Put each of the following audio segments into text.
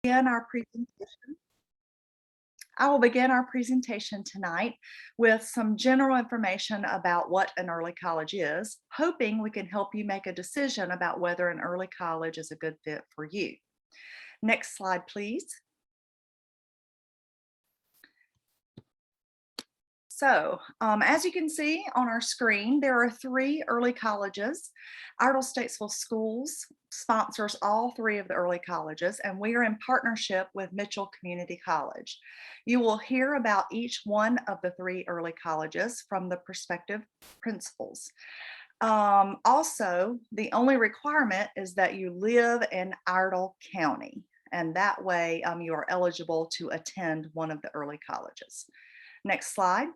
begin our presentation. I will begin our presentation tonight with some general information about what an early college is, hoping we can help you make a decision about whether an early college is a good fit for you. Next slide, please. So, as you can see on our screen, there are 3 early colleges. Iredell-Statesville Schools sponsors all 3 of the early colleges, and we are in partnership with Mitchell Community College. You will hear about each one of the 3 early colleges from the prospective principals. Also, the only requirement is that you live in Iredell County, and that way you are eligible to attend one of the early colleges. Next slide.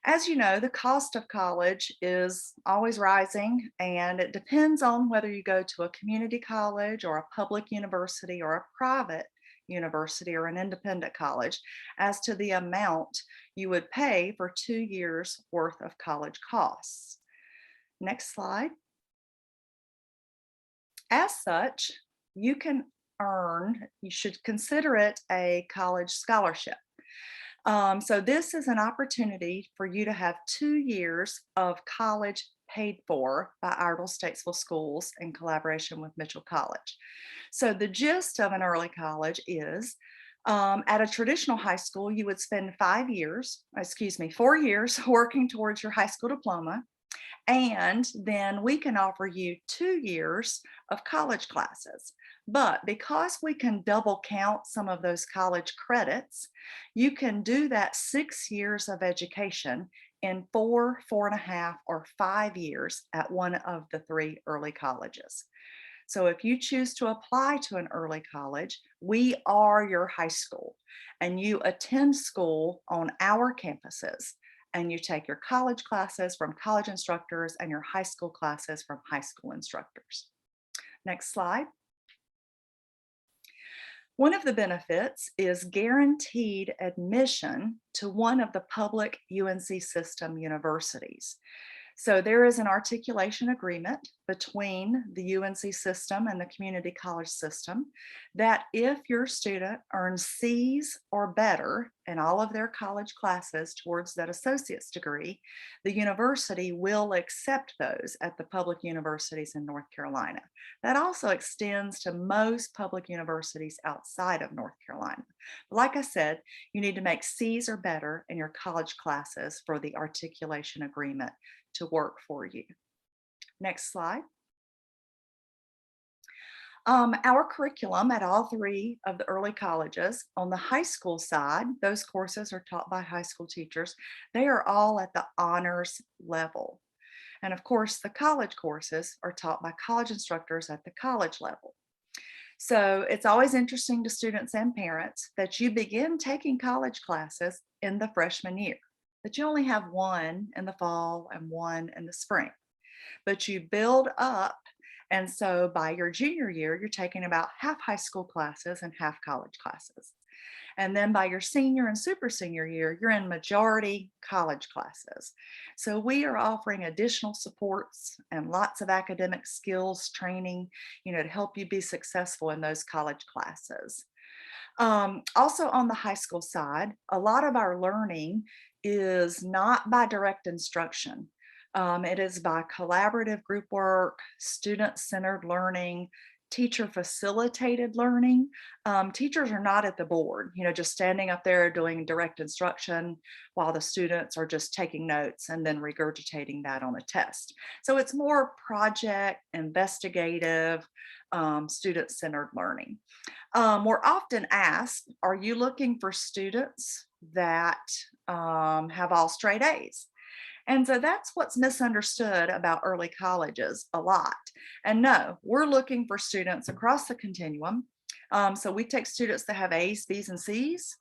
As you know, the cost of college is always rising, and it depends on whether you go to a community college or a public university or a private university or an independent college as to the amount you would pay for 2 years worth of college costs. Next slide. As such, you should consider it a college scholarship. So this is an opportunity for you to have 2 years of college paid for by Iredell-Statesville Schools in collaboration with Mitchell College. So the gist of an early college is at a traditional high school, you would spend 4 years working towards your high school diploma. And then we can offer you 2 years of college classes. But because we can double count some of those college credits, you can do that 6 years of education in 4, 4.5, or 5 years at one of the 3 early colleges. So if you choose to apply to an early college, we are your high school, and you attend school on our campuses, and you take your college classes from college instructors and your high school classes from high school instructors. Next slide. One of the benefits is guaranteed admission to one of the public UNC system universities. So there is an articulation agreement between the UNC system and the community college system that if your student earns C's or better in all of their college classes towards that associate's degree, the university will accept those at the public universities in North Carolina. That also extends to most public universities outside of North Carolina. But like I said, you need to make C's or better in your college classes for the articulation agreement to work for you. Next slide. Our curriculum at all 3 of the early colleges, on the high school side, those courses are taught by high school teachers. They are all at the honors level. And of course, the college courses are taught by college instructors at the college level. So it's always interesting to students and parents that you begin taking college classes in the freshman year, but you only have 1 in the fall and 1 in the spring. But you build up, and so by your junior year, you're taking about half high school classes and half college classes. And then by your senior and super senior year, you're in majority college classes. So we are offering additional supports and lots of academic skills training, to help you be successful in those college classes. Also on the high school side, a lot of our learning is not by direct instruction. It is by collaborative group work, student-centered learning, teacher-facilitated learning. Teachers are not at the board, just standing up there doing direct instruction while the students are just taking notes and then regurgitating that on a test. So it's more project, investigative, student-centered learning. We're often asked, are you looking for students that have all straight A's? And so that's what's misunderstood about early colleges a lot. And no, we're looking for students across the continuum. So we take students that have A's, B's, and C's,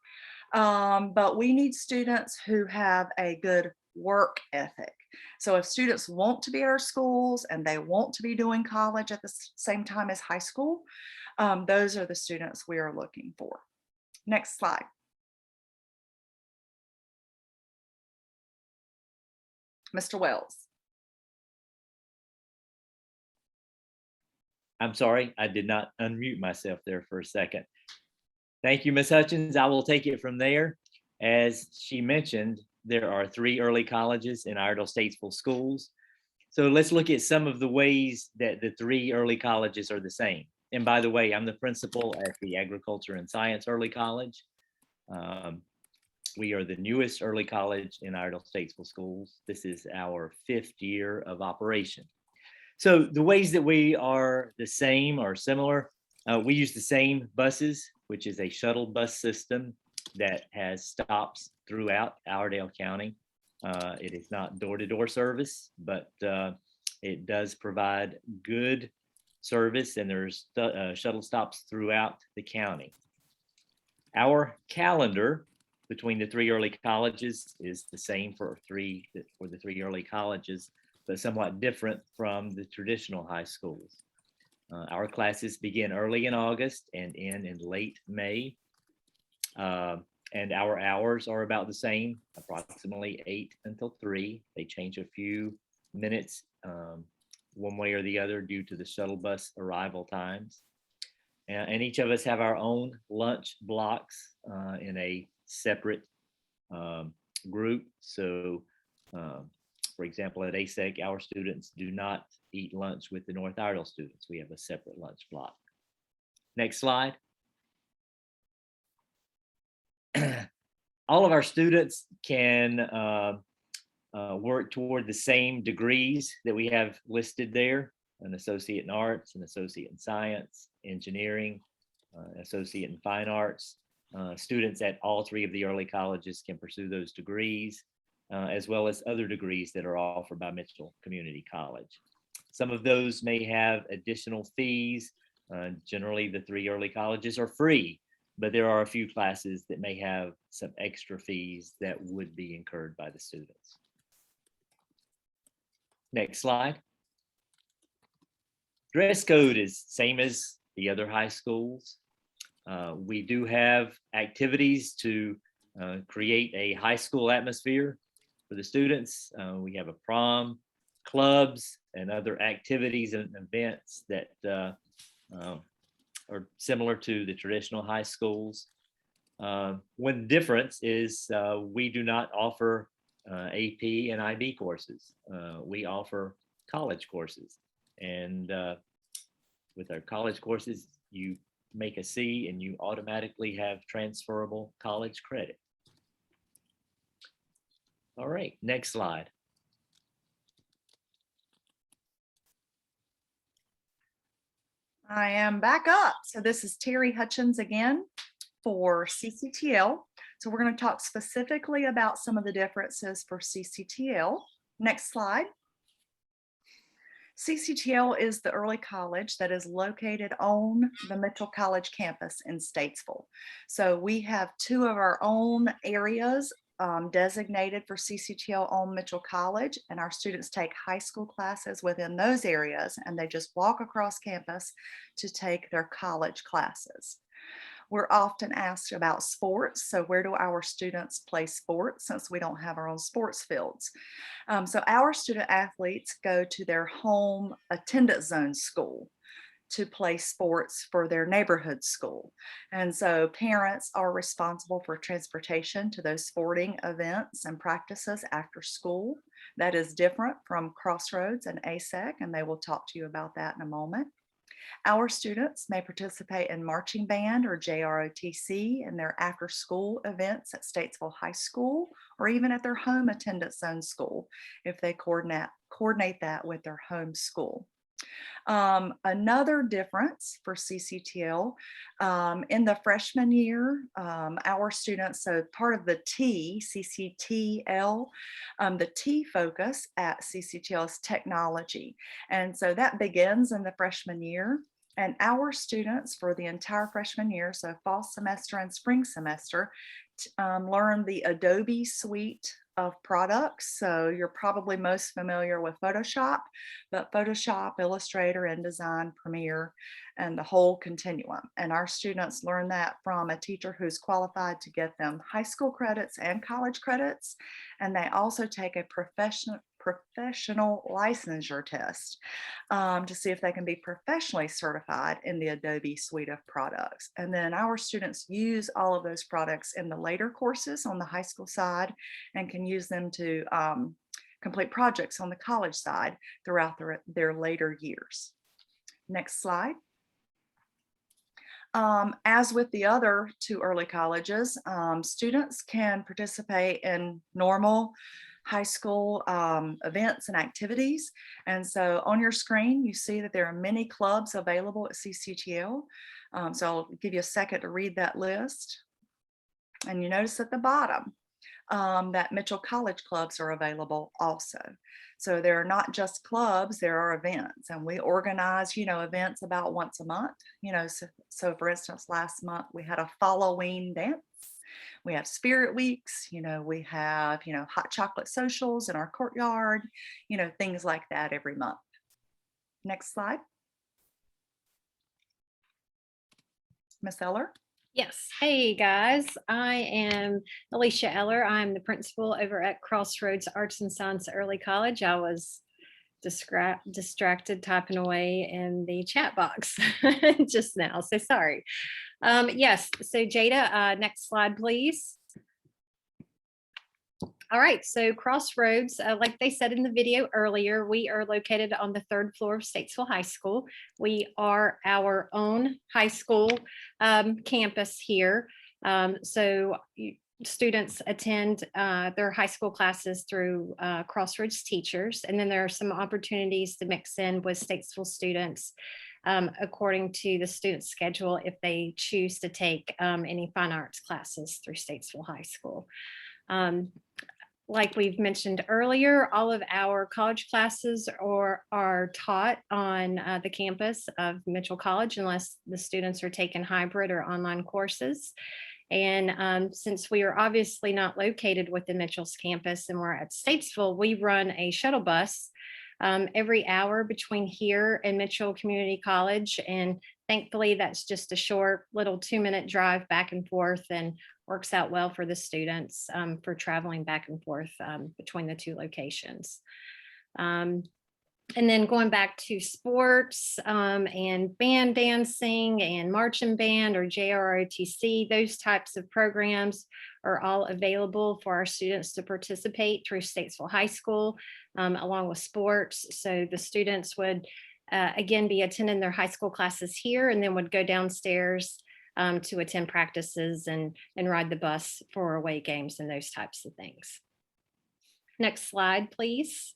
but we need students who have a good work ethic. So if students want to be at our schools and they want to be doing college at the same time as high school, those are the students we are looking for. Next slide. Mr. Wells. I'm sorry, I did not unmute myself there for a second. Thank you, Ms. Hutchins. I will take it from there. As she mentioned, there are 3 early colleges in Iredell-Statesville Schools. So let's look at some of the ways that the 3 early colleges are the same. And by the way, I'm the principal at the Agriculture and Science Early College. We are the newest early college in Iredell-Statesville Schools. This is our 5th year of operation. So the ways that we are the same or similar, we use the same buses, which is a shuttle bus system that has stops throughout Iredell County. It is not door-to-door service, but it does provide good service, and there's shuttle stops throughout the county. Our calendar between the 3 early colleges is the same for the 3 early colleges, but somewhat different from the traditional high schools. Our classes begin early in August and end in late May. And our hours are about the same, approximately 8 until 3. They change a few minutes one way or the other due to the shuttle bus arrival times. And each of us have our own lunch blocks in a separate group. So, for example, at ASEC, our students do not eat lunch with the North Iredell students. We have a separate lunch block. Next slide. All of our students can work toward the same degrees that we have listed there: an associate in arts, an associate in science, engineering, associate in fine arts. Students at all 3 of the early colleges can pursue those degrees, as well as other degrees that are offered by Mitchell Community College. Some of those may have additional fees. Generally, the 3 early colleges are free, but there are a few classes that may have some extra fees that would be incurred by the students. Next slide. Dress code is same as the other high schools. We do have activities to create a high school atmosphere for the students. We have a prom, clubs, and other activities and events that are similar to the traditional high schools. One difference is we do not offer AP and IB courses. We offer college courses. And with our college courses, you make a C and you automatically have transferable college credit. All right, next slide. I am back up. So this is Terry Hutchins again for CCTL. So we're going to talk specifically about some of the differences for CCTL. Next slide. CCTL is the early college that is located on the Mitchell College campus in Statesville. So we have 2 of our own areas designated for CCTL on Mitchell College, and our students take high school classes within those areas, and they just walk across campus to take their college classes. We're often asked about sports. So where do our students play sports, since we don't have our own sports fields? So our student athletes go to their home attendance zone school to play sports for their neighborhood school. And so parents are responsible for transportation to those sporting events and practices after school. That is different from Crossroads and ASEC, and they will talk to you about that in a moment. Our students may participate in marching band or JROTC in their after school events at Statesville High School, or even at their home attendance zone school if they coordinate that with their home school. Another difference for CCTL in the freshman year, our students, so part of the T, CCTL, the T focus at CCTL is technology. And so that begins in the freshman year. And our students for the entire freshman year, so fall semester and spring semester, learn the Adobe suite of products. So you're probably most familiar with Photoshop, but Photoshop, Illustrator, InDesign, Premiere, and the whole continuum. And our students learn that from a teacher who's qualified to get them high school credits and college credits. And they also take a professional licensure test to see if they can be professionally certified in the Adobe suite of products. And then our students use all of those products in the later courses on the high school side and can use them to complete projects on the college side throughout their later years. Next slide. As with the other two early colleges, students can participate in normal high school events and activities. And so on your screen, you see that there are many clubs available at CCTL. So I'll give you a second to read that list. And you notice at the bottom that Mitchell College clubs are available also. So there are not just clubs, there are events, and we organize, events about once a month. So for instance, last month we had a Halloween dance. We have spirit weeks, we have, hot chocolate socials in our courtyard, things like that every month. Next slide. Miss Eller. Yes. Hey guys, I am Alicia Eller. I'm the principal over at Crossroads Arts and Science Early College. I was distracted typing away in the chat box just now, so sorry. Yes, so Jada, next slide, please. All right, so Crossroads, like they said in the video earlier, we are located on the 3rd floor of Statesville High School. We are our own high school campus here. So students attend their high school classes through Crossroads teachers, and then there are some opportunities to mix in with Statesville students according to the student schedule if they choose to take any fine arts classes through Statesville High School. Like we've mentioned earlier, all of our college classes are taught on the campus of Mitchell College unless the students are taking hybrid or online courses. And since we are obviously not located within Mitchell's campus and we're at Statesville, we run a shuttle bus every hour between here and Mitchell Community College. And thankfully, that's just a short little 2-minute drive back and forth and works out well for the students for traveling back and forth between the two locations. And then going back to sports and band dancing and marching band or JROTC, those types of programs are all available for our students to participate through Statesville High School, along with sports. So the students would, again, be attending their high school classes here and then would go downstairs to attend practices and ride the bus for away games and those types of things. Next slide, please.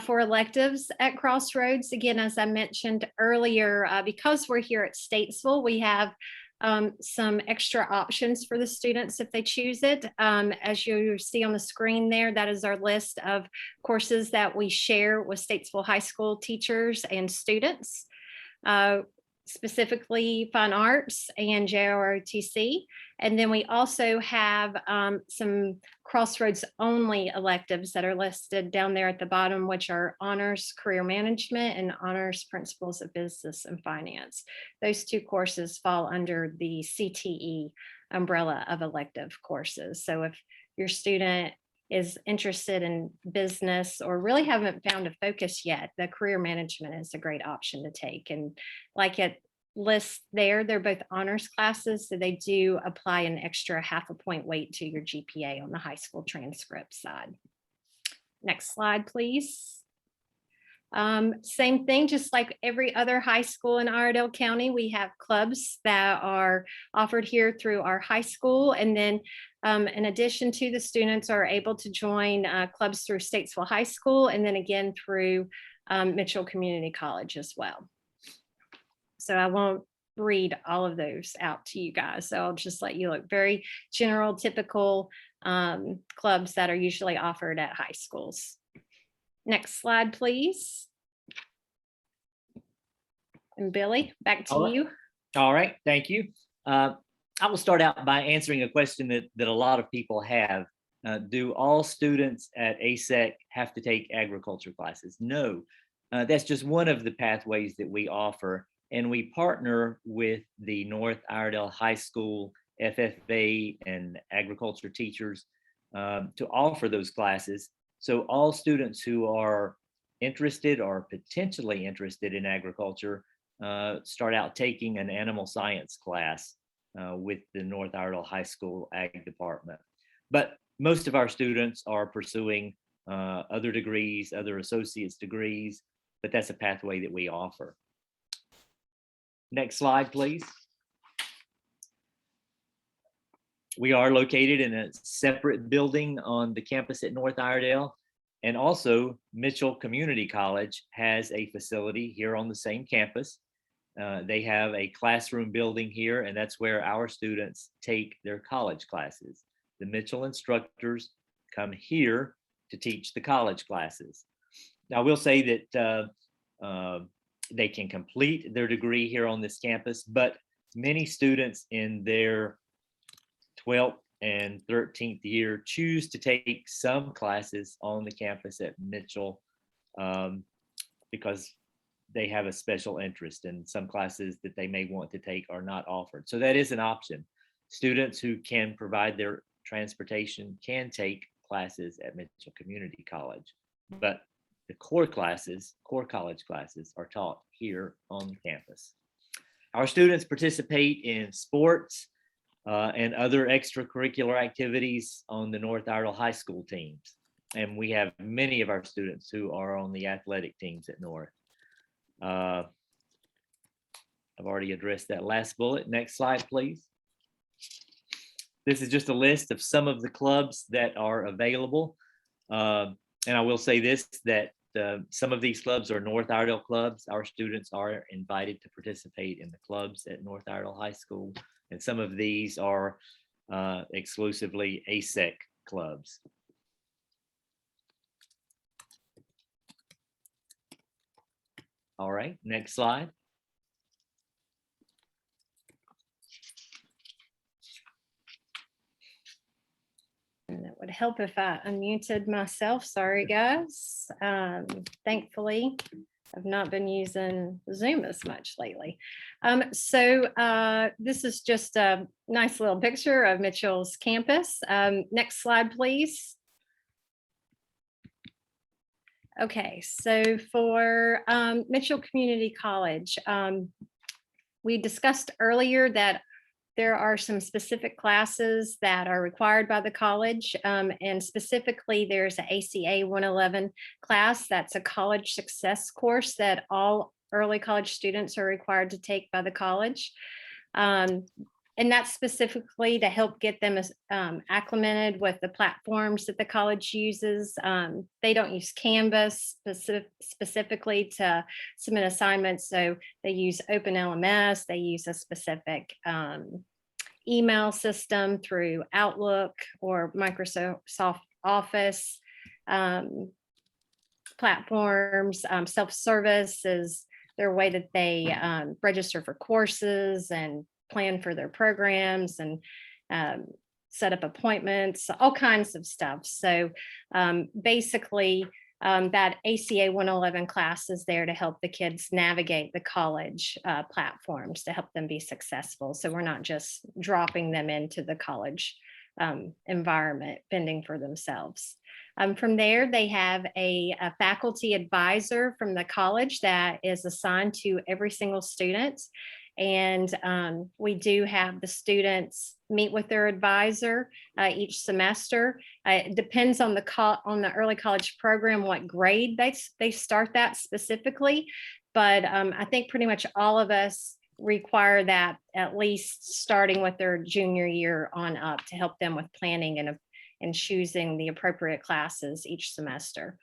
For electives at Crossroads, again, as I mentioned earlier, because we're here at Statesville, we have some extra options for the students if they choose it. As you see on the screen there, that is our list of courses that we share with Statesville High School teachers and students, specifically fine arts and JROTC. And then we also have some Crossroads only electives that are listed down there at the bottom, which are honors career management and honors principles of business and finance. Those two courses fall under the CTE umbrella of elective courses. So if your student is interested in business or really haven't found a focus yet, the career management is a great option to take. And like it lists there, they're both honors classes, so they do apply an extra 0.5 point weight to your GPA on the high school transcript side. Next slide, please. Same thing, just like every other high school in Iredell County, we have clubs that are offered here through our high school. And then in addition to, the students are able to join clubs through Statesville High School and then again through Mitchell Community College as well. So I won't read all of those out to you guys. So I'll just let you look. Very general, typical clubs that are usually offered at high schools. Next slide, please. And Billy, back to you. All right, thank you. I will start out by answering a question that a lot of people have. Do all students at ASEC have to take agriculture classes? No, that's just one of the pathways that we offer. And we partner with the North Iredell High School FFA and agriculture teachers to offer those classes. So all students who are interested or potentially interested in agriculture start out taking an animal science class with the North Iredell High School Ag Department. But most of our students are pursuing other degrees, other associate's degrees, but that's a pathway that we offer. Next slide, please. We are located in a separate building on the campus at North Iredell, and also Mitchell Community College has a facility here on the same campus. They have a classroom building here, and that's where our students take their college classes. The Mitchell instructors come here to teach the college classes. Now, I will say that they can complete their degree here on this campus, but many students in their 12th and 13th year choose to take some classes on the campus at Mitchell because they have a special interest, and some classes that they may want to take are not offered. So that is an option. Students who can provide their transportation can take classes at Mitchell Community College, but the core college classes are taught here on campus. Our students participate in sports and other extracurricular activities on the North Iredell High School teams. And we have many of our students who are on the athletic teams at North. I've already addressed that last bullet. Next slide, please. This is just a list of some of the clubs that are available. And I will say this, that some of these clubs are North Iredell clubs. Our students are invited to participate in the clubs at North Iredell High School. And some of these are exclusively ASEC clubs. All right, next slide. And it would help if I unmuted myself. Sorry, guys. Thankfully, I've not been using Zoom as much lately. This is just a nice little picture of Mitchell's campus. Next slide, please. Okay, so for Mitchell Community College, we discussed earlier that there are some specific classes that are required by the college, and specifically there's an ACA 111 class. That's a college success course that all early college students are required to take by the college. And that's specifically to help get them acclimated with the platforms that the college uses. They don't use Canvas specifically to submit assignments, so they use OpenLMS. They use a specific email system through Outlook or Microsoft Office platforms. Self-service is their way that they register for courses and plan for their programs and set up appointments, all kinds of stuff. So basically, that ACA 111 class is there to help the kids navigate the college platforms to help them be successful. So we're not just dropping them into the college environment, fending for themselves. From there, they have a faculty advisor from the college that is assigned to every single student. And we do have the students meet with their advisor each semester. It depends on the early college program, what grade they start that specifically. But I think pretty much all of us require that at least starting with their junior year on up to help them with planning and choosing the appropriate classes each semester.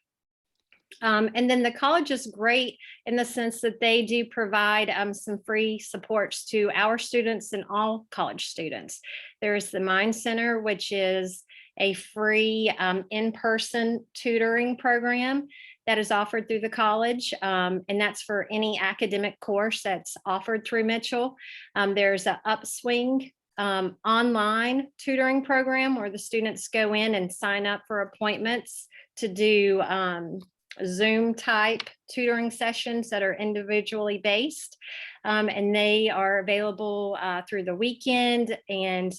And then the college is great in the sense that they do provide some free supports to our students and all college students. There's the Mind Center, which is a free in-person tutoring program that is offered through the college. And that's for any academic course that's offered through Mitchell. There's an Upswing online tutoring program where the students go in and sign up for appointments to do Zoom type tutoring sessions that are individually based. And they are available through the weekend and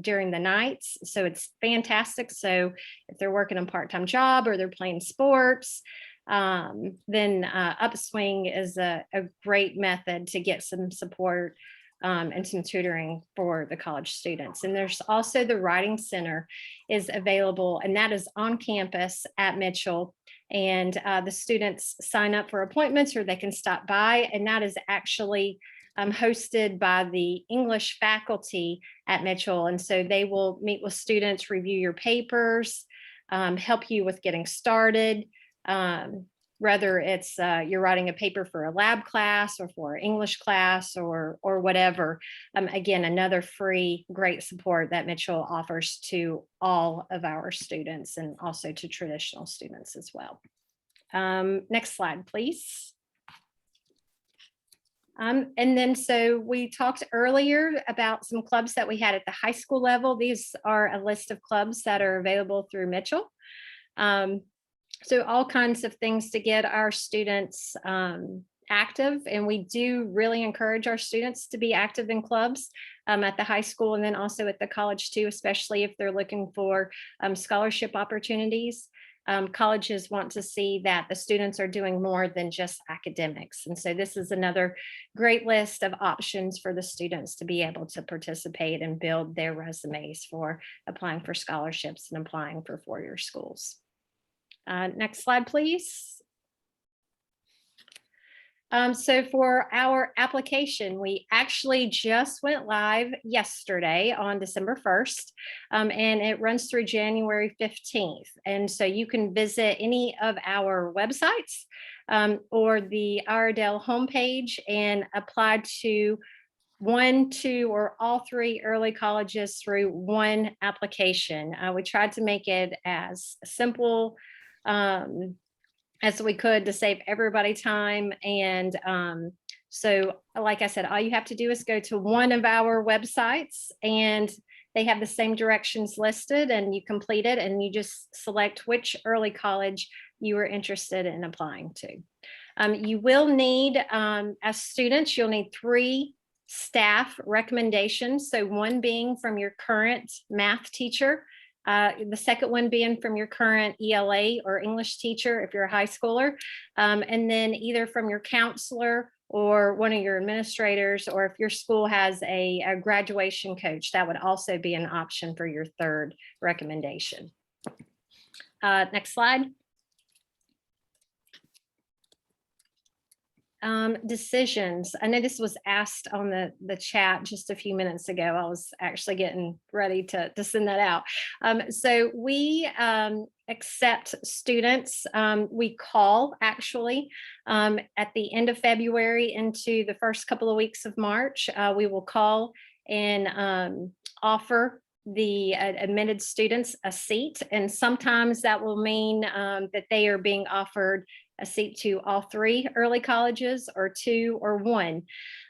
during the nights. So it's fantastic. So if they're working a part-time job or they're playing sports, then Upswing is a great method to get some support and some tutoring for the college students. And there's also the Writing Center is available, and that is on campus at Mitchell. And the students sign up for appointments or they can stop by, and that is actually hosted by the English faculty at Mitchell. And so they will meet with students, review your papers, help you with getting started. Whether it's you're writing a paper for a lab class or for English class or whatever. Again, another free great support that Mitchell offers to all of our students and also to traditional students as well. Next slide, please. And then so we talked earlier about some clubs that we had at the high school level. These are a list of clubs that are available through Mitchell. So all kinds of things to get our students active. And we do really encourage our students to be active in clubs at the high school and then also at the college too, especially if they're looking for scholarship opportunities. Colleges want to see that the students are doing more than just academics. And so this is another great list of options for the students to be able to participate and build their resumes for applying for scholarships and applying for four-year schools. Next slide, please. So for our application, we actually just went live yesterday on December 1st, and it runs through January 15th. And so you can visit any of our websites or the Iredell homepage and apply to one, two, or all three early colleges through one application. We tried to make it as simple as we could to save everybody time. And so, like I said, all you have to do is go to one of our websites and they have the same directions listed and you complete it and you just select which early college you are interested in applying to. You will need, as students, you'll need 3 staff recommendations. So one being from your current math teacher, the second one being from your current ELA or English teacher if you're a high schooler, and then either from your counselor or one of your administrators, or if your school has a graduation coach, that would also be an option for your third recommendation. Next slide. Decisions. I know this was asked on the chat just a few minutes ago. I was actually getting ready to send that out. So we accept students. We call actually at the end of February into the first couple of weeks of March. We will call and offer the admitted students a seat. And sometimes that will mean that they are being offered a seat to all 3 early colleges or 2 or 1.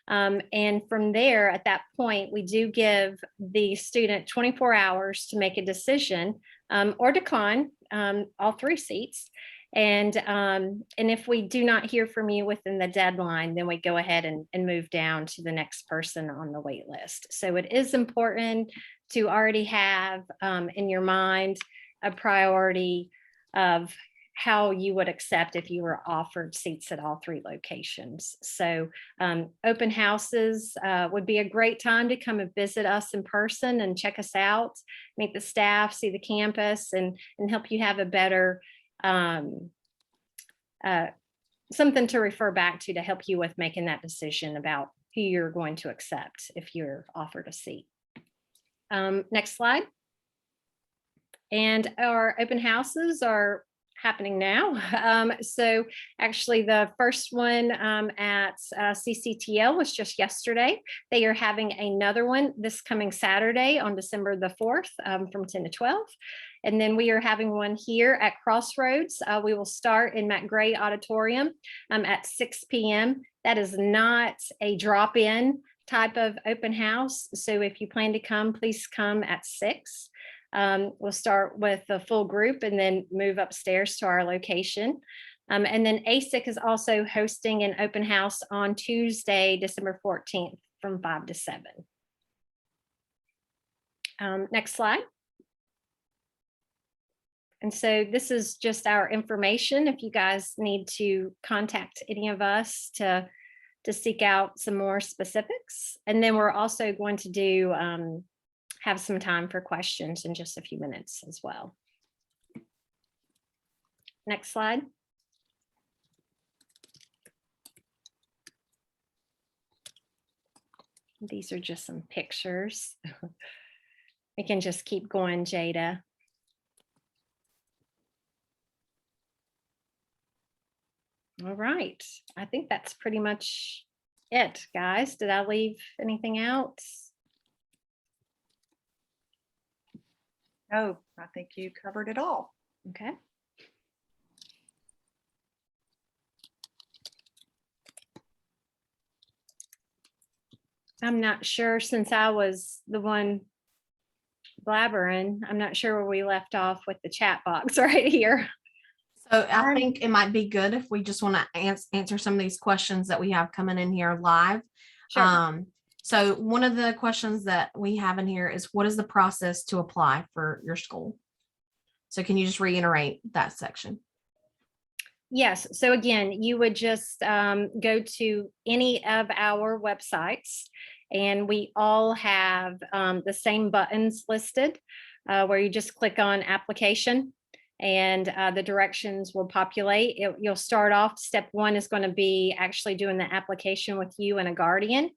And from there, at that point, we do give the student 24 hours to make a decision or decline all 3 seats. And if we do not hear from you within the deadline, then we go ahead and move down to the next person on the wait list. So it is important to already have in your mind a priority of how you would accept if you were offered seats at all 3 locations. So open houses would be a great time to come and visit us in person and check us out, meet the staff, see the campus, and help you have a better something to refer back to help you with making that decision about who you're going to accept if you're offered a seat. Next slide. And our open houses are happening now. So actually the first one at CCTL was just yesterday. They are having another one this coming Saturday on December the 4th from 10 to 12. And then we are having one here at Crossroads. We will start in Matt Gray Auditorium at 6 p.m. That is not a drop-in type of open house. So if you plan to come, please come at 6. We'll start with the full group and then move upstairs to our location. And then ASEC is also hosting an open house on Tuesday, December 14th from 5 to 7. Next slide. And so this is just our information. If you guys need to contact any of us to seek out some more specifics. And then we're also going to do have some time for questions in just a few minutes as well. Next slide. These are just some pictures. We can just keep going, Jada. All right, I think that's pretty much it, guys. Did I leave anything out? No, I think you covered it all. Okay. I'm not sure, since I was the one blabbering, I'm not sure where we left off with the chat box right here. So I think it might be good if we just want to answer some of these questions that we have coming in here live. Sure. So one of the questions that we have in here is, what is the process to apply for your school? So can you just reiterate that section? Yes. So again, you would just go to any of our websites, and we all have the same buttons listed where you just click on application, and the directions will populate. You'll start off. Step one is going to be actually doing the application with you and a guardian.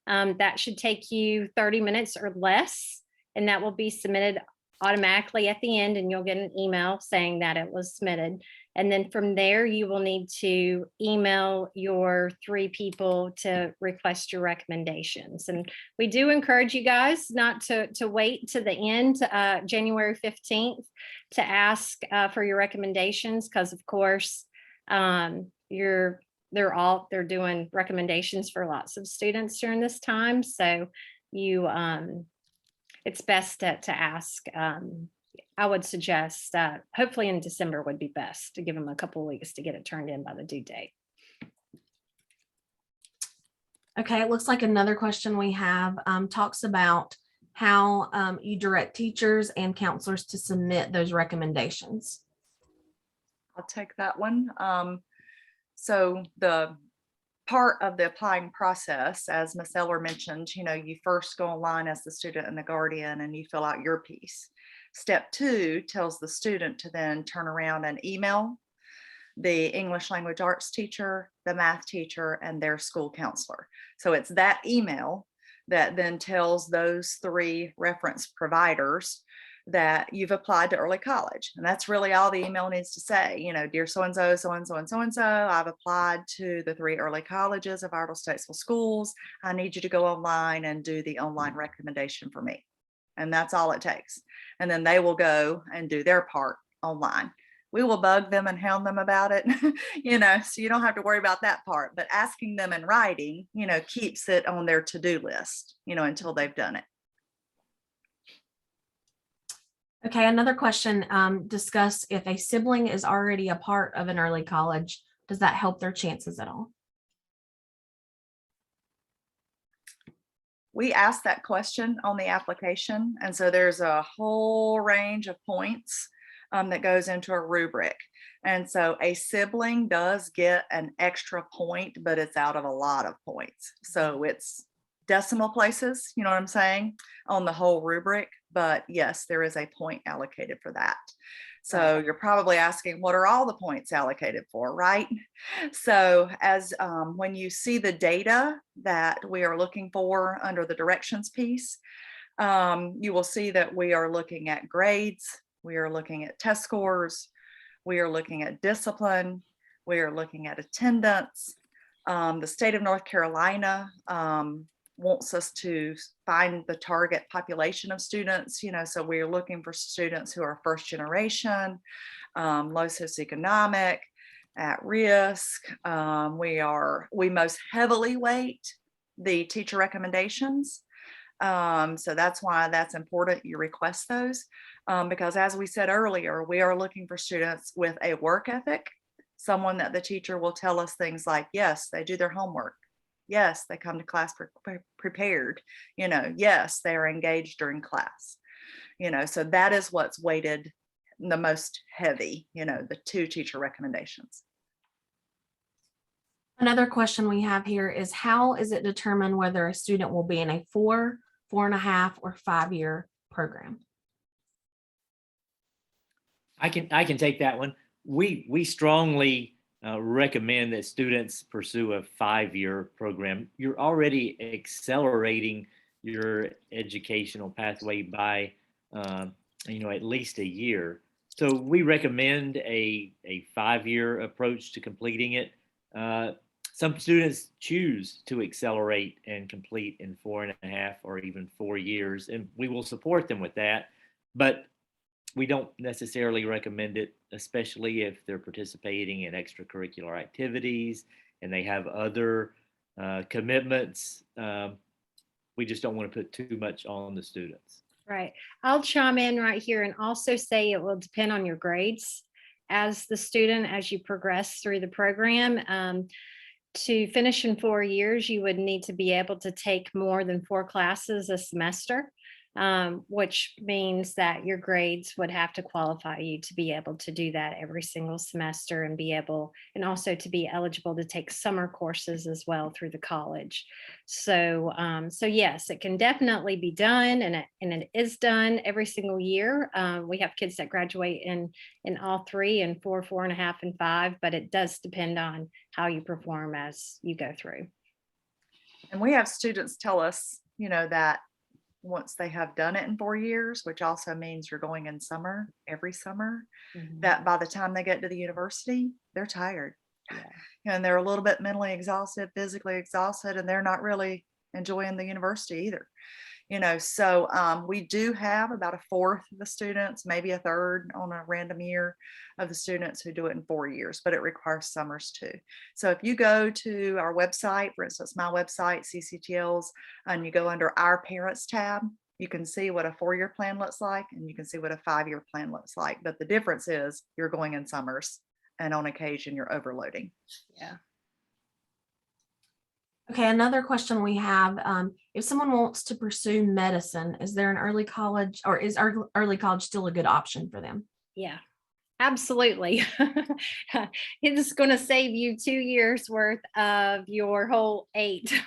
That should take you 30 minutes or less, and that will be submitted automatically at the end, and you'll get an email saying that it was submitted. And then from there, you will need to email your 3 people to request your recommendations. And we do encourage you guys not to wait to the end, January 15th, to ask for your recommendations, because of course, they're doing recommendations for lots of students during this time. So it's best to ask. I would suggest hopefully in December would be best, to give them a couple of weeks to get it turned in by the due date. Okay, it looks like another question we have talks about how you direct teachers and counselors to submit those recommendations. I'll take that one. So the part of the applying process, as Ms. Eller mentioned, you first go online as the student and the guardian, and you fill out your piece. Step 2 tells the student to then turn around and email the English language arts teacher, the math teacher, and their school counselor. So it's that email that then tells those 3 reference providers that you've applied to early college. And that's really all the email needs to say. Dear so-and-so, so-and-so, and so-and-so, I've applied to the 3 early colleges of Iredell-Statesville Schools. I need you to go online and do the online recommendation for me. And that's all it takes. And then they will go and do their part online. We will bug them and hound them about it, so you don't have to worry about that part. But asking them in writing, keeps it on their to-do list, until they've done it. Okay, another question, discuss if a sibling is already a part of an early college, does that help their chances at all? We asked that question on the application. And so there's a whole range of points that goes into a rubric. And so a sibling does get an extra point, but it's out of a lot of points. So it's decimal places, you know what I'm saying, on the whole rubric. But yes, there is a point allocated for that. So you're probably asking, what are all the points allocated for, right? So as when you see the data that we are looking for under the directions piece, you will see that we are looking at grades, we are looking at test scores, we are looking at discipline, we are looking at attendance. The state of North Carolina wants us to find the target population of students, so we're looking for students who are first generation, low socioeconomic, at risk. We most heavily weight the teacher recommendations. So that's why that's important you request those, because as we said earlier, we are looking for students with a work ethic someone that the teacher will tell us things like, yes, they do their homework. Yes, they come to class prepared. Yes, they are engaged during class. So that is what's weighted the most heavy, the 2 teacher recommendations. Another question we have here is, how is it determined whether a student will be in a 4, 4.5, or 5-year program? I can take that one. We strongly recommend that students pursue a 5-year program. You're already accelerating your educational pathway by at least a year. So we recommend a 5-year approach to completing it. Some students choose to accelerate and complete in 4.5 or even 4 years, and we will support them with that. But we don't necessarily recommend it, especially if they're participating in extracurricular activities and they have other commitments. We just don't want to put too much on the students. Right. I'll chime in right here and also say it will depend on your grades as the student, as you progress through the program. To finish in 4 years, you would need to be able to take more than 4 classes a semester, which means that your grades would have to qualify you to be able to do that every single semester and also to be eligible to take summer courses as well through the college. So yes, it can definitely be done, and it is done every single year. We have kids that graduate in all 3 and 4, 4.5, and 5, but it does depend on how you perform as you go through. And we have students tell us, that once they have done it in 4 years, which also means you're going in summer, every summer, that by the time they get to the university, they're tired. Yeah. And they're a little bit mentally exhausted, physically exhausted, and they're not really enjoying the university either. So we do have about a 1/4 of the students, maybe a 1/3 on a random year of the students who do it in 4 years, but it requires summers too. So if you go to our website, for instance, my website, CCTL's, and you go under our parents tab, you can see what a 4-year plan looks like, and you can see what a 5-year plan looks like. But the difference is you're going in summers, and on occasion you're overloading. Yeah. Okay, another question we have, if someone wants to pursue medicine, is there an early college, or is early college still a good option for them? Yeah, absolutely. It's going to save you 2 years worth of your whole 8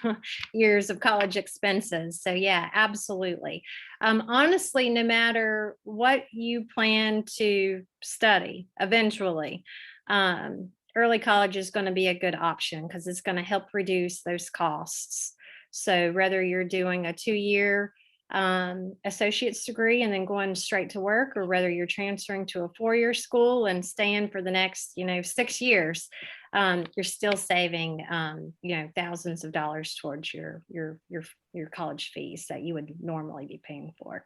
years of college expenses. So yeah, absolutely. Honestly, no matter what you plan to study eventually, early college is going to be a good option because it's going to help reduce those costs. So whether you're doing a 2-year associate's degree and then going straight to work, or whether you're transferring to a 4-year school and staying for the next 6 years, you're still saving thousands of dollars towards your college fees that you would normally be paying for.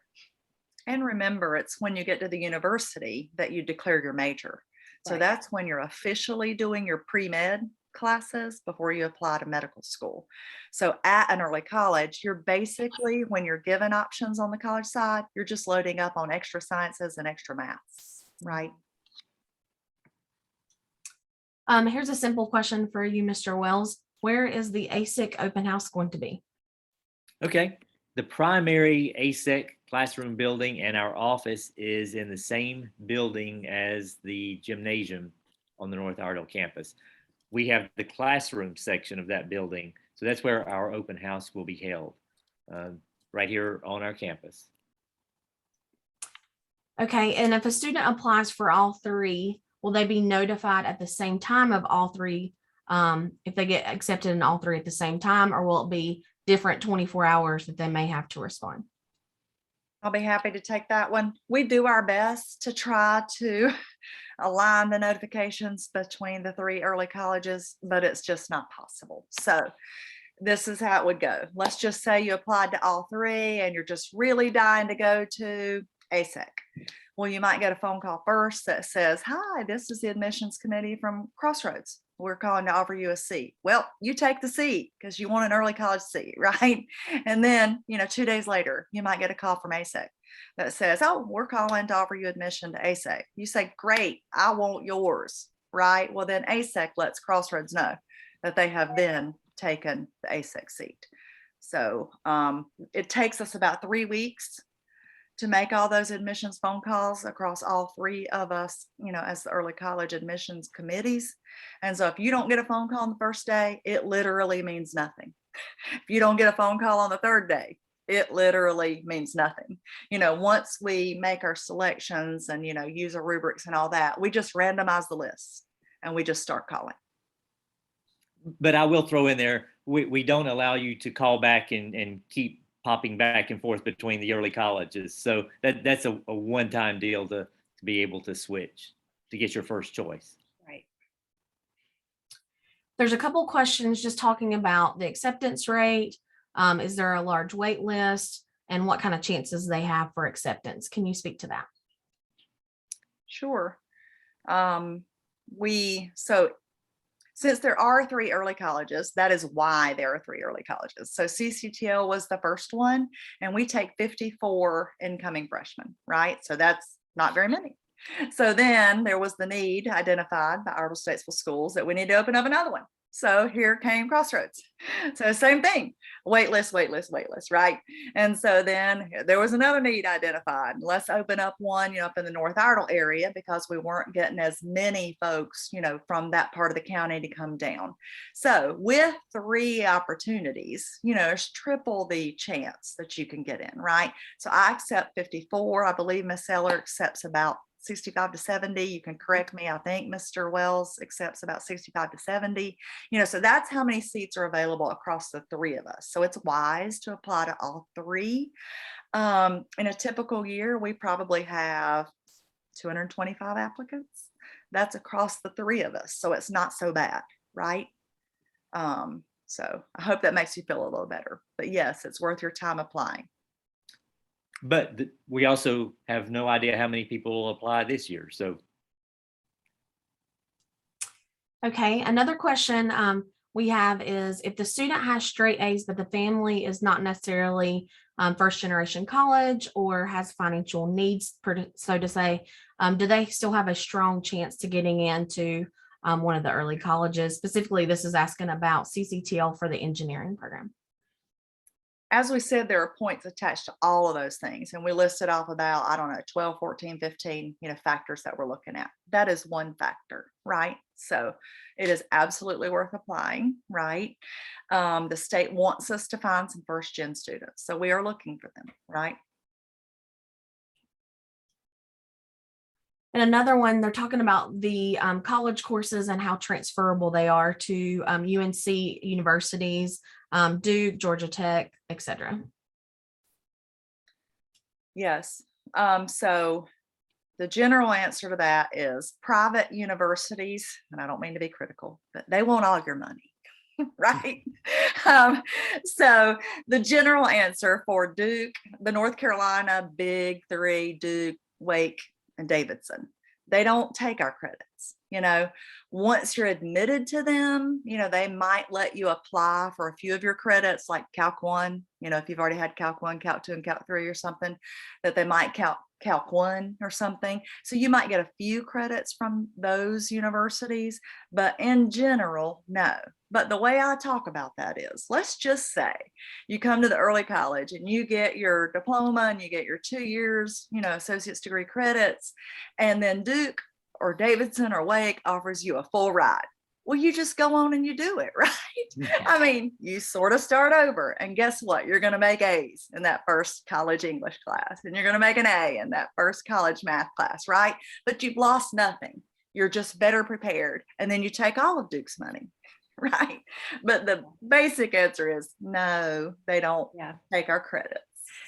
And remember, it's when you get to the university that you declare your major. So Right. that's when you're officially doing your pre-med classes before you apply to medical school. So at an early college, you're basically, when you're given options on the college side, you're just loading up on extra sciences and extra maths, right? Here's a simple question for you, Mr. Wells. Where is the ASEC open house going to be? Okay. The primary ASEC classroom building and our office is in the same building as the gymnasium on the North Iredell campus. We have the classroom section of that building. So that's where our open house will be held, right here on our campus. Okay, and if a student applies for all 3, will they be notified at the same time of all 3? If they get accepted in all 3 at the same time, or will it be different 24 hours that they may have to respond? I'll be happy to take that one. We do our best to try to align the notifications between the 3 early colleges, but it's just not possible. So this is how it would go. Let's just say you applied to all 3 and you're just really dying to go to ASEC. Well, you might get a phone call first that says, "Hi, this is the admissions committee from Crossroads. We're calling to offer you a seat." Well, you take the seat because you want an early college seat, right? And then, 2 days later, you might get a call from ASEC that says, "Oh, we're calling to offer you admission to ASEC." You say, "Great, I want yours." right? Well, then ASEC lets Crossroads know that they have then taken the ASEC seat. So it takes us about 3 weeks to make all those admissions phone calls across all three of us, as the early college admissions committees. And so if you don't get a phone call on the first day, it literally means nothing. If you don't get a phone call on the third day, it literally means nothing. Once we make our selections and, use our rubrics and all that, we just randomize the list and we just start calling. But I will throw in there, we don't allow you to call back and keep popping back and forth between the early colleges. So that's a one-time deal to be able to switch to get your first choice. Right. There's a couple questions just talking about the acceptance rate. Is there a large wait list, and what kind of chances they have for acceptance? Can you speak to that? Sure. Since there are 3 early colleges, that is why there are 3 early colleges. So CCTL was the first one, and we take 54 incoming freshmen, right? So that's not very many. So then there was the need identified by Iredell-Statesville Schools that we need to open up another one. So here came Crossroads. So same thing, wait list, right? And so then there was another need identified. Let's open up one, up in the North Iredell area, because we weren't getting as many folks, from that part of the county to come down. So with 3 opportunities, it's triple the chance that you can get in, right? So I accept 54. I believe Ms. Eller accepts about 65 to 70. You can correct me. I think Mr. Wells accepts about 65 to 70. So that's how many seats are available across the 3 of us. So it's wise to apply to all 3. In a typical year, we probably have 225 applicants. That's across the 3 of us. So it's not so bad, right? So I hope that makes you feel a little better. But yes, it's worth your time applying. But we also have no idea how many people will apply this year. So. Okay, another question we have is, if the student has straight A's, but the family is not necessarily first generation college or has financial needs, so to say, do they still have a strong chance to getting into one of the early colleges? Specifically, this is asking about CCTL for the engineering program. As we said, there are points attached to all of those things. And we listed off about, 12, 14, 15, factors that we're looking at. That is one factor, right? So it is absolutely worth applying, right? The state wants us to find some first gen students. So we are looking for them, right? And another one, they're talking about the college courses and how transferable they are to UNC universities, Duke, Georgia Tech, etc. Yes. So the general answer to that is private universities, and I don't mean to be critical, but they want all your money, right? So the general answer for Duke, the North Carolina Big 3, Duke, Wake, and Davidson, they don't take our credits. Once you're admitted to them, they might let you apply for a few of your credits, like Calc 1, if you've already had Calc 1, Calc 2, and Calc 3 or something, that they might Calc 1 or something. So you might get a few credits from those universities, but in general, no. But the way I talk about that is, let's just say you come to the early college and you get your diploma and you get your 2 years, associate's degree credits, and then Duke or Davidson or Wake offers you a full ride. Well, you just go on and you do it, right? I mean, you sort of start over, and guess what? You're going to make A's in that first college English class, and you're going to make an A in that first college math class, right? But you've lost nothing. You're just better prepared. And then you take all of Duke's money, right? But the basic answer is no, they don't take our credits.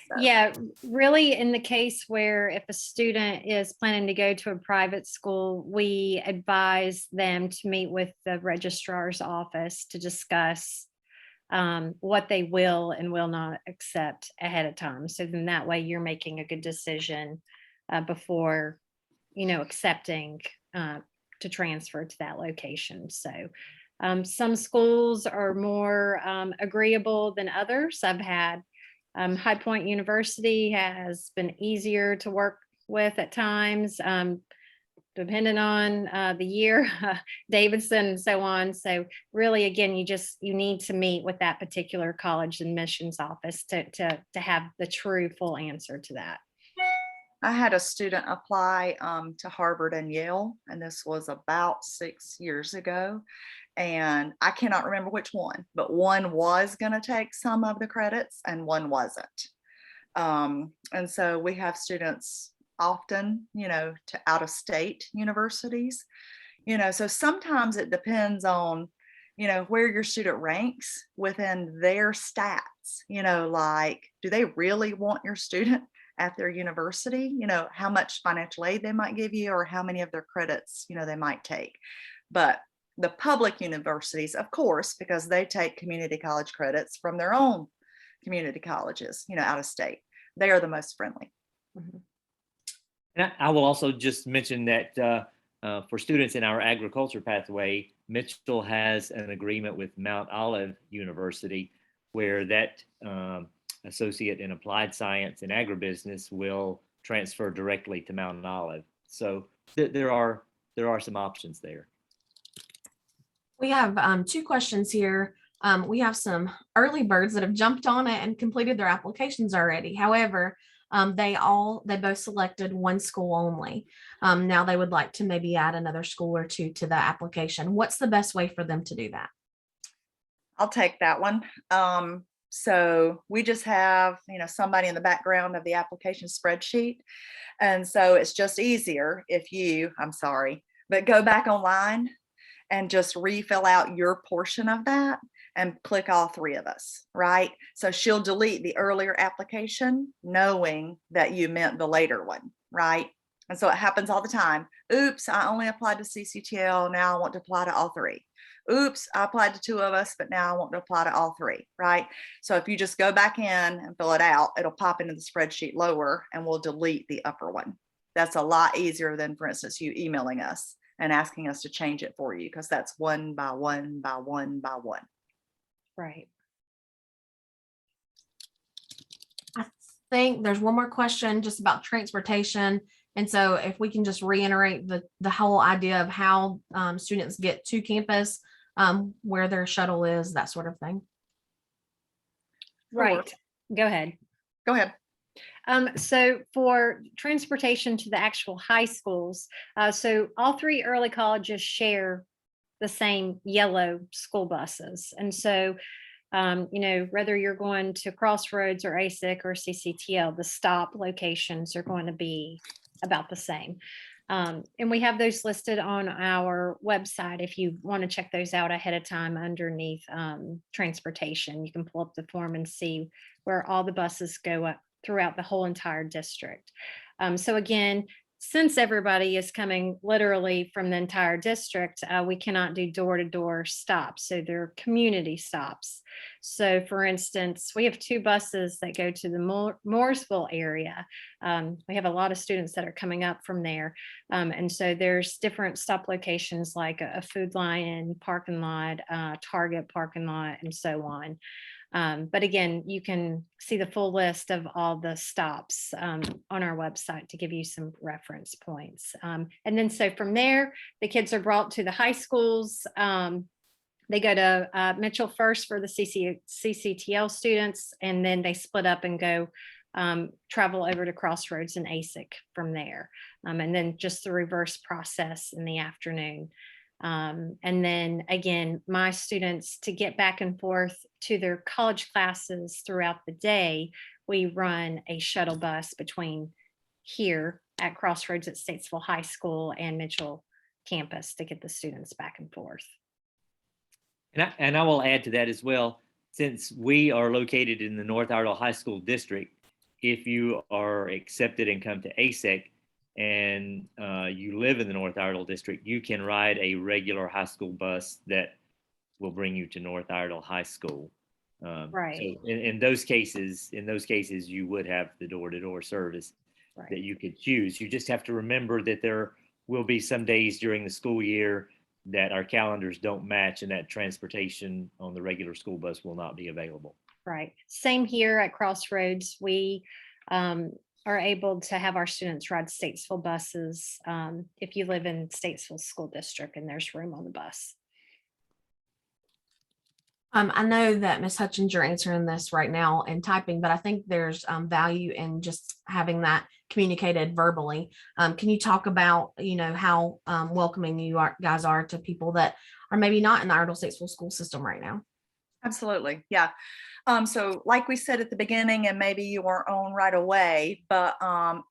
So. Yeah, really, in the case where if a student is planning to go to a private school, we advise them to meet with the registrar's office to discuss what they will and will not accept ahead of time. So then that way you're making a good decision before, accepting to transfer to that location. So some schools are more agreeable than others. I've had High Point University has been easier to work with at times. depending on the year, Davidson and so on. So really, again, you need to meet with that particular college admissions office to have the true full answer to that. I had a student apply to Harvard and Yale, and this was about 6 years ago. And I cannot remember which one, but one was going to take some of the credits and one wasn't. And so we have students often, to out of state universities, so sometimes it depends on, where your student ranks within their stats, like, do they really want your student at their university? How much financial aid they might give you or how many of their credits, they might take. But the public universities, of course, because they take community college credits from their own community colleges, out of state, they are the most friendly. Mhm. And I will also just mention that for students in our agriculture pathway, Mitchell has an agreement with Mount Olive University where that associate in applied science and agribusiness will transfer directly to Mount Olive. So there are some options there. We have 2 questions here. We have some early birds that have jumped on it and completed their applications already. However, they both selected one school only. Now they would like to maybe add another school or two to the application. What's the best way for them to do that? I'll take that one. So we just have, somebody in the background of the application spreadsheet. And so it's just easier if go back online and just refill out your portion of that and click all 3 of us, right? So she'll delete the earlier application knowing that you meant the later one, right? And so it happens all the time. Oops, I only applied to CCTL. Now I want to apply to all 3. Oops, I applied to 2 of us, but now I want to apply to all 3, right? So if you just go back in and fill it out, it'll pop into the spreadsheet lower and we'll delete the upper one. That's a lot easier than, for instance, you emailing us and asking us to change it for you, because that's one by one by one by one. Right. I think there's one more question just about transportation. And so if we can just reiterate the whole idea of how students get to campus, where their shuttle is, that sort of thing. Right. Go ahead. Go ahead. So for transportation to the actual high schools, so all 3 early colleges share the same yellow school buses. And so, whether you're going to Crossroads or ASEC or CCTL, the stop locations are going to be about the same. And we have those listed on our website. If you want to check those out ahead of time underneath transportation, you can pull up the form and see where all the buses go up throughout the whole entire district. So again, since everybody is coming literally from the entire district, we cannot do door-to-door stops. So they're community stops. So for instance, we have 2 buses that go to the Mooresville area. We have a lot of students that are coming up from there. And so there's different stop locations like a Food Lion parking lot, Target parking lot, and so on. But again, you can see the full list of all the stops on our website to give you some reference points. And then so from there, the kids are brought to the high schools. They go to Mitchell first for the CCTL students, and then they split up and go travel over to Crossroads and ASEC from there. And then just the reverse process in the afternoon. And then again, my students, to get back and forth to their college classes throughout the day, we run a shuttle bus between here at Crossroads at Statesville High School and Mitchell campus to get the students back and forth. And I will add to that as well, since we are located in the North Iredell High School district, if you are accepted and come to ASEC, and you live in the North Iredell district, you can ride a regular high school bus that will bring you to North Iredell High School. Right. So in those cases, you would have the door-to-door service Right. that you could choose. You just have to remember that there will be some days during the school year that our calendars don't match, and that transportation on the regular school bus will not be available. Right. Same here at Crossroads. We are able to have our students ride Statesville buses if you live in Statesville School District and there's room on the bus. I know that Ms. Hutchins, you're answering this right now and typing, but I think there's value in just having that communicated verbally. Can you talk about, how welcoming guys are to people that are maybe not in the Iredell-Statesville school system right now? Absolutely. Yeah. So like we said at the beginning, and maybe you weren't on right away, but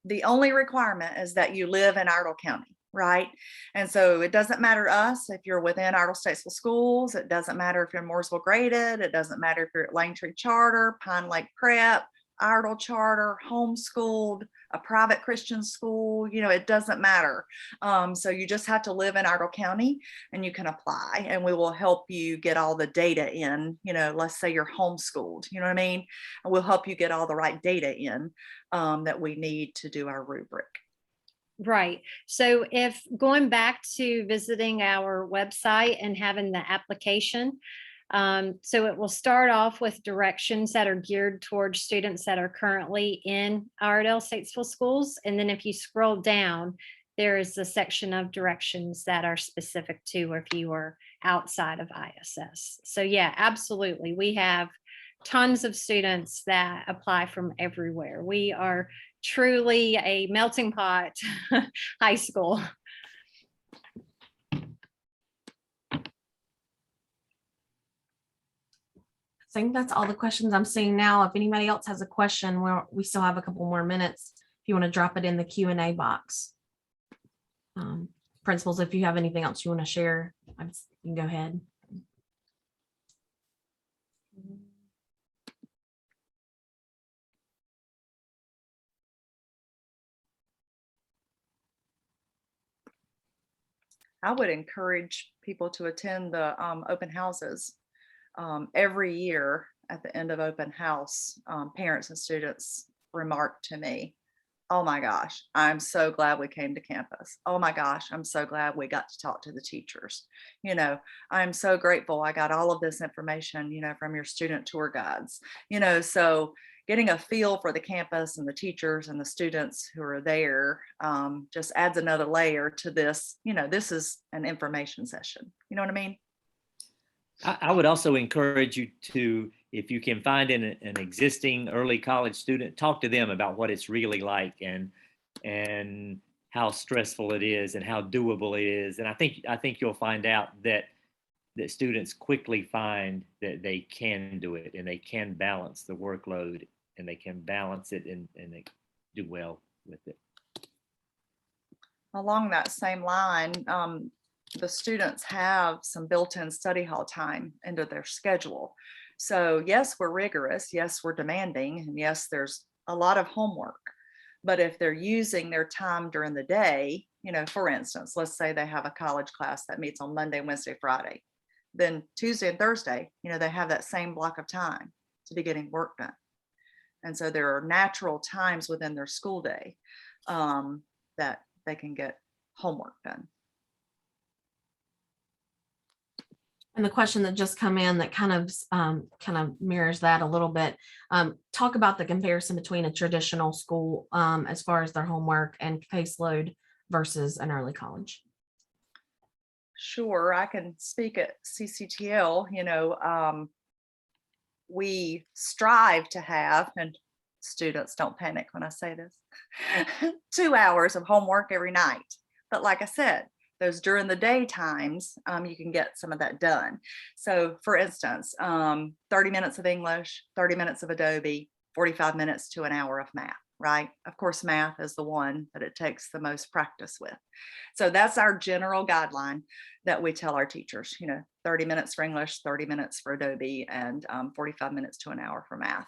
the only requirement is that you live in Iredell County, right? And so it doesn't matter to us if you're within Iredell-Statesville Schools. It doesn't matter if you're Mooresville graded. It doesn't matter if you're at Langtree Charter, Pine Lake Prep, Iredell Charter, homeschooled, a private Christian school, it doesn't matter. So you just have to live in Iredell County and you can apply, and we will help you get all the data in, let's say you're homeschooled, you know what I mean? And we'll help you get all the right data in that we need to do our rubric. Right. So if going back to visiting our website and having the application, so it will start off with directions that are geared towards students that are currently in Iredell-Statesville Schools. And then if you scroll down, there is a section of directions that are specific to if you are outside of ISS. So yeah, absolutely. We have tons of students that apply from everywhere. We are truly a melting pot high school. I think that's all the questions I'm seeing now. If anybody else has a question, we still have a couple more minutes. If you want to drop it in the Q&A box. Principals, if you have anything else you want to share, you can go ahead. I would encourage people to attend the open houses. Every year at the end of open house, parents and students remark to me, "Oh my gosh, I'm so glad we came to campus. Oh my gosh, I'm so glad we got to talk to the teachers. I'm so grateful I got all of this information, from your student tour guides." So getting a feel for the campus and the teachers and the students who are there just adds another layer to this. This is an information session. You know what I mean? I would also encourage you to, if you can find an existing early college student, talk to them about what it's really like and how stressful it is and how doable it is. And I think you'll find out that students quickly find that they can do it and they can balance the workload and they can balance it and they do well with it. Along that same line, the students have some built-in study hall time into their schedule. So yes, we're rigorous. Yes, we're demanding. And yes, there's a lot of homework. But if they're using their time during the day, for instance, let's say they have a college class that meets on Monday, Wednesday, Friday, then Tuesday and Thursday, they have that same block of time to be getting work done. And so there are natural times within their school day that they can get homework done. And the question that just come in that kind of mirrors that a little bit. Talk about the comparison between a traditional school as far as their homework and caseload versus an early college. Sure, I can speak at CCTL. We strive to have, and students don't panic when I say this, 2 hours of homework every night. But like I said, those during the day times, you can get some of that done. So for instance, 30 minutes of English, 30 minutes of Adobe, 45 minutes to an hour of math, right? Of course, math is the one that it takes the most practice with. So that's our general guideline that we tell our teachers, 30 minutes for English, 30 minutes for Adobe, and 45 minutes to an hour for math.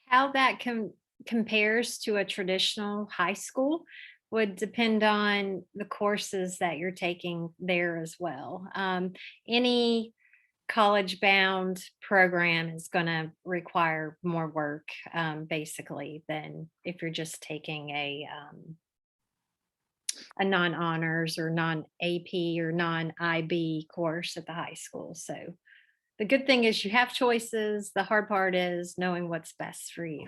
How that compares to a traditional high school would depend on the courses that you're taking there as well. Any college-bound program is going to require more work, basically, than if you're just taking a non-honors or non-AP or non-IB course at the high school. So the good thing is you have choices. The hard part is knowing what's best for you.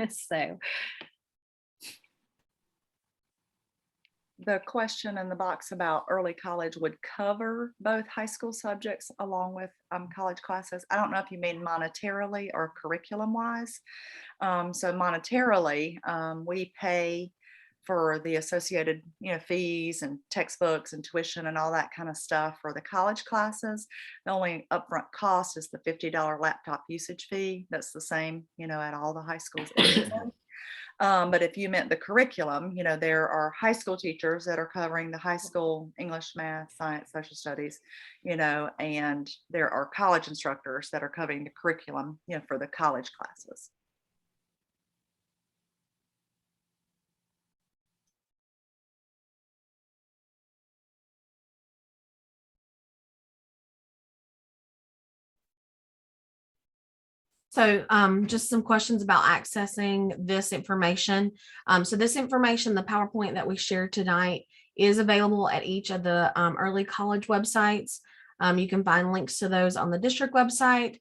So The question in the box about early college would cover both high school subjects along with college classes. I don't know if you mean monetarily or curriculum wise. So monetarily, we pay for the associated, fees and textbooks and tuition and all that kind of stuff for the college classes. The only upfront cost is the $50 laptop usage fee. That's the same, at all the high schools. But if you meant the curriculum, there are high school teachers that are covering the high school English, math, science, social studies, and there are college instructors that are covering the curriculum, for the college classes. So just some questions about accessing this information. So this information, the PowerPoint that we shared tonight, is available at each of the early college websites. You can find links to those on the district website.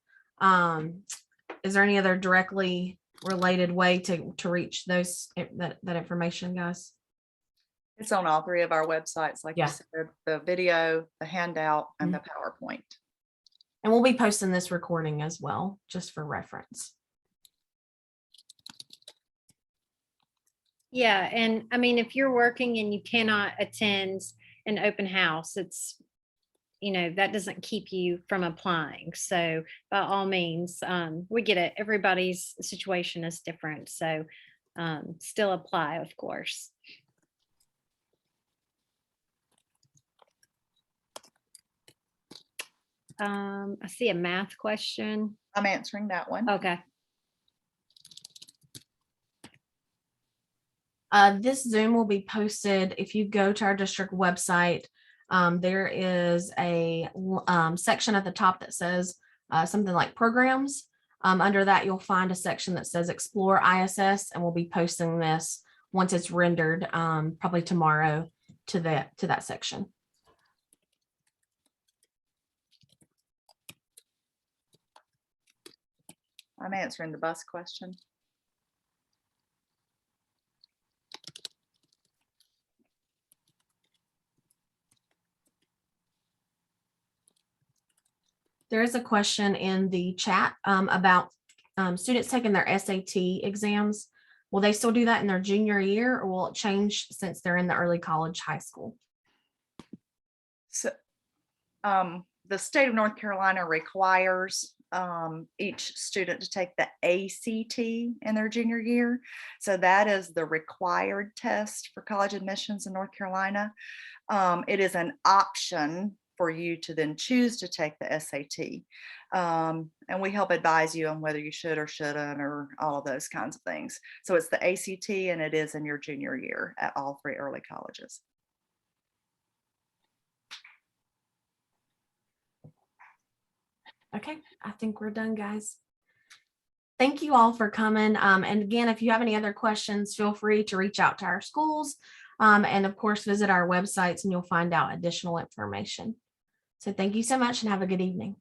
Is there any other directly related way to reach those that information, guys? It's on all three of our websites, like you said, the video, the handout, and the PowerPoint. And we'll be posting this recording as well, just for reference. yeah, and I mean, if you're working and you cannot attend an open house, it's, that doesn't keep you from applying. So by all means, we get it. Everybody's situation is different. So still apply, of course. I see a math question. I'm answering that one. Okay. This Zoom will be posted. If you go to our district website, there is a section at the top that says something like programs. Under that, you'll find a section that says Explore ISS, and we'll be posting this once it's rendered, probably tomorrow, to that section. I'm answering the bus question. There is a question in the chat about students taking their SAT exams. Will they still do that in their junior year, or will it change since they're in the early college, high school? So the state of North Carolina requires each student to take the ACT in their junior year. So that is the required test for college admissions in North Carolina. It is an option for you to then choose to take the SAT. And we help advise you on whether you should or shouldn't, or all of those kinds of things. So it's the ACT, and it is in your junior year at all three early colleges. Okay, I think we're done, guys. Thank you all for coming. And again, if you have any other questions, feel free to reach out to our schools. And of course, visit our websites and you'll find out additional information. So thank you so much and have a good evening.